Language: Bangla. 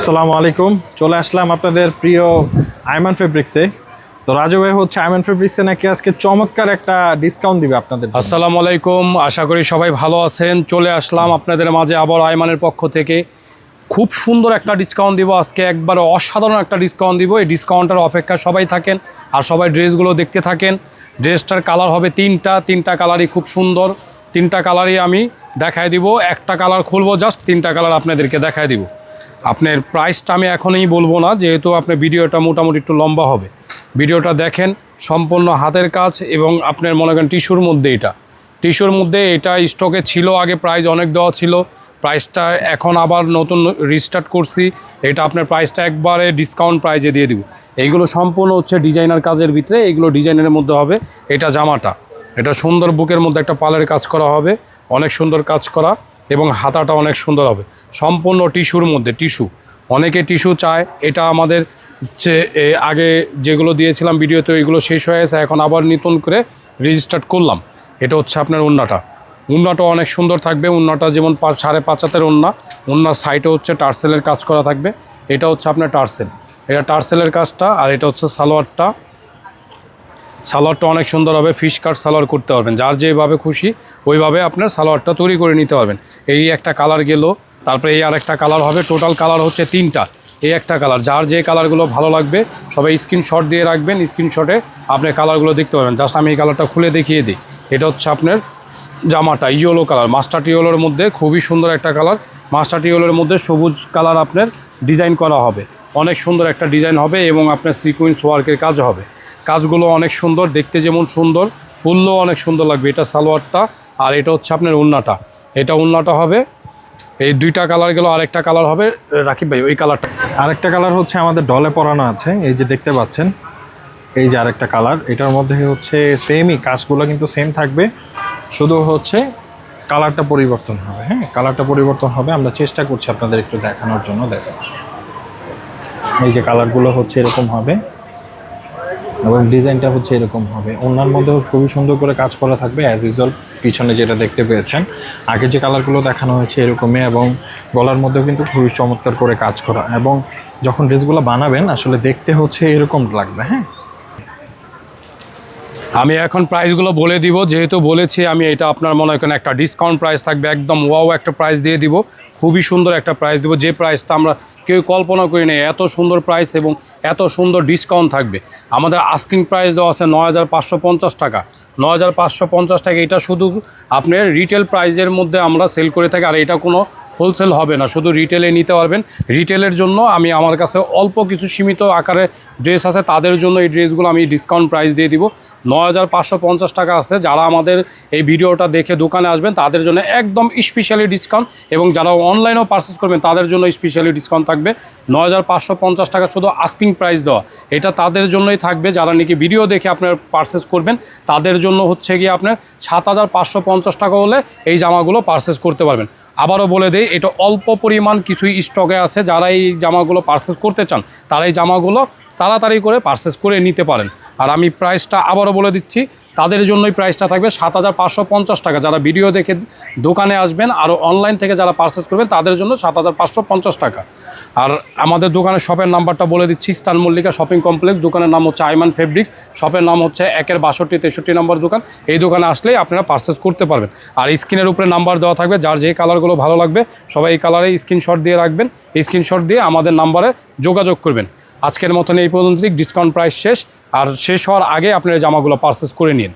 আসসালামু আলাইকুম। চলে আসলাম আপনাদের প্রিয় আইমান ফেব্রিক্সে। তো রাজু ভাই হচ্ছে আইমান ফেব্রিক্সে নাকি আজকে চমৎকার একটা ডিসকাউন্ট দিবে আপনাদের জন্য। আসসালামু আলাইকুম, আশা করি সবাই ভালো আছেন। চলে আসলাম আপনাদের মাঝে আবার আইমানের পক্ষ থেকে। খুব সুন্দর একটা ডিসকাউন্ট দিব আজকে, একবারে অসাধারণ একটা ডিসকাউন্ট দিব। এই ডিসকাউন্টের অপেক্ষা সবাই থাকেন আর সবাই ড্রেসগুলো দেখতে থাকেন। ড্রেসটার কালার হবে তিনটা কালারই খুব সুন্দর। তিনটা কালারই আমি দেখায় দিব। একটা কালার খুলবো, জাস্ট তিনটা কালার আপনাদেরকে দেখায় দিব। আপনার প্রাইসটা আমি এখনই বলবো না, যেহেতু আপনার ভিডিওটা মোটামুটি একটু লম্বা হবে। ভিডিওটা দেখেন, সম্পূর্ণ হাতের কাজ এবং আপনার মনে করেন টিস্যুর মধ্যে। টিস্যুর মধ্যে এটা স্টকে ছিল, আগে প্রাইস অনেক দেওয়া ছিল। প্রাইসটা এখন আবার নতুন রিস্টার্ট করছি। এটা আপনার প্রাইসটা একবারে ডিসকাউন্ট প্রাইজে দিয়ে দিব। এইগুলো সম্পূর্ণ হচ্ছে ডিজাইনার কাজের ভিতরে, এইগুলো ডিজাইনের মধ্যে হবে। এটা জামাটা, এটা সুন্দর বুকের মধ্যে একটা পালের কাজ করা হবে, অনেক সুন্দর কাজ করা, এবং হাতাটা অনেক সুন্দর হবে। সম্পূর্ণ টিস্যুর মধ্যে, টিস্যু অনেকে টিস্যু চায়। এটা আমাদের যে আগে যেগুলো দিয়েছিলাম ভিডিওতে ওইগুলো শেষ হয়ে গেছে, এখন আবার নতুন করে রেজিস্টার্ড করলাম। এটা হচ্ছে আপনার উন্নাটা অনেক সুন্দর থাকবে। উন্নাটা যেমন 5.5 হাতের উন্নার সাইডে হচ্ছে টার্সেলের কাজ করা থাকবে। এটা হচ্ছে আপনার টার্সেল, এটা টার্সেলের কাজটা। আর এটা হচ্ছে সালোয়ারটা অনেক সুন্দর হবে। ফিশ কাট সালোয়ার করতে পারবেন, যার যেভাবে খুশি ওইভাবে আপনার সালোয়ারটা তৈরি করে নিতে পারবেন। এই একটা কালার গেল, তারপরে এই আরেকটা কালার হবে। টোটাল কালার হচ্ছে তিনটা। এই একটা কালার, যার যে কালারগুলো ভালো লাগবে সবাই স্ক্রিনশট দিয়ে রাখবেন। স্ক্রিনশটে আপনি কালারগুলো দেখতে পাবেন। জাস্ট আমি এই কালারটা খুলে দেখিয়ে দিই। এটা হচ্ছে আপনার জামাটা ইয়েলো কালার, মাস্টার্ড ইয়েলোর মধ্যে খুবই সুন্দর একটা কালার। মাস্টার্ড ইয়েলোর মধ্যে সবুজ কালার আপনার ডিজাইন করা হবে, অনেক সুন্দর একটা ডিজাইন হবে। এবং আপনার সিকোয়েন্স ওয়ার্কের কাজ হবে। কাজগুলো অনেক সুন্দর দেখতে, যেমন সুন্দর ফুলও অনেক সুন্দর লাগবে। এটা সালোয়ারটা, আর এটা হচ্ছে আপনার উন্নাটা। এটা উন্নাটা হবে। এই দুইটা কালার গেল, আরেকটা কালার হবে রাকিব ভাই ওই কালারটা। আরেকটা কালার হচ্ছে আমাদের ডলে পরানো আছে, এই যে দেখতে পাচ্ছেন। এই যে আরেকটা কালার, এটার মধ্যে হচ্ছে সেমই কাজগুলো কিন্তু সেম থাকবে, শুধু হচ্ছে কালারটা পরিবর্তন হবে। হ্যাঁ, কালারটা পরিবর্তন হবে। আমরা চেষ্টা করছি আপনাদের একটু দেখানোর জন্য। দেখেন এই যে কালারগুলো হচ্ছে এরকম হবে এবং ডিজাইনটা হচ্ছে এরকম হবে। ওনার মধ্যেও খুবই সুন্দর করে কাজ করা থাকবে অ্যাজ ইউজুয়াল। পিছনে যেটা দেখতে পেয়েছেন, আগে যে কালারগুলো দেখানো হয়েছে এরকমই, এবং গলার মধ্যেও কিন্তু খুবই চমৎকার করে কাজ করা। এবং যখন ড্রেসগুলো বানাবেন আসলে দেখতে হচ্ছে এরকম লাগবে। হ্যাঁ, আমি এখন প্রাইসগুলো বলে দিব, যেহেতু বলেছি আমি। এটা আপনার মনে করেন একটা ডিসকাউন্ট প্রাইস থাকবে, একদম ওয়াও একটা প্রাইস দিয়ে দিব। খুবই সুন্দর একটা প্রাইস দিব, যে প্রাইসটা আমরা কেউ কল্পনা করি না। এত সুন্দর প্রাইস এবং এত সুন্দর ডিসকাউন্ট থাকবে। আমাদের আস্কিং প্রাইস দেওয়া আছে 9,550 টাকা। 9,550 টাকা। এটা শুধু আপনার রিটেল প্রাইসের মধ্যে আমরা সেল করে থাকি, আর এটা কোনো হোলসেল হবে না, শুধু রিটেলে নিতে পারবেন। রিটেলের জন্য আমি, আমার কাছে অল্প কিছু সীমিত আকারে ড্রেস আছে, তাদের জন্য এই ড্রেসগুলো আমি ডিসকাউন্ট প্রাইস দিয়ে দিব। 9,550 টাকা আছে। যারা আমাদের এই ভিডিওটা দেখে দোকানে আসবেন তাদের জন্য একদম স্পেশালি ডিসকাউন্ট, এবং যারা অনলাইনেও পারচেস করবেন তাদের জন্য স্পেশালি ডিসকাউন্ট থাকবে। 9,550 টাকা শুধু আস্কিং প্রাইস দেওয়া। এটা তাদের জন্যই থাকবে যারা নাকি ভিডিও দেখে আপনার পারচেস করবেন। তাদের জন্য হচ্ছে গিয়ে আপনার 7,550 টাকা হলে এই জামাগুলো পারচেস করতে পারবেন। আবারও বলে দেই, এটা অল্প পরিমাণ কিছুই স্টকে আছে। যারা এই জামাগুলো পারচেস করতে চান তারা এই জামাগুলো তাড়াতাড়ি করে পারচেস করে নিতে পারেন। আর আমি প্রাইসটা আবারও বলে দিচ্ছি, তাদের জন্যই প্রাইসটা থাকবে 7,550 টাকা। যারা ভিডিও দেখে দোকানে আসবেন, আর অনলাইন থেকে যারা পারচেস করবেন তাদের জন্য 7,550 টাকা। আর আমাদের দোকানের শপের নাম্বারটা বলে দিচ্ছি, স্টার মল্লিকা শপিং কমপ্লেক্স। দোকানের নাম হচ্ছে আইমান ফেব্রিক্স। শপের নাম হচ্ছে 1 62 63 নম্বর দোকান। এই দোকানে আসলেই আপনারা পারচেস করতে পারবেন। আর স্ক্রিনের উপরে নাম্বার দেওয়া থাকবে, যার যে কালারগুলো ভালো লাগবে সবাই এই কালারে স্ক্রিনশট দিয়ে রাখবেন। স্ক্রিনশট দিয়ে আমাদের নাম্বারে যোগাযোগ করবেন। আজকের মতন এই পর্যন্ত, ডিসকাউন্ট প্রাইস শেষ। আর শেষ হওয়ার আগে আপনারা জামাগুলো পারচেস করে নিন।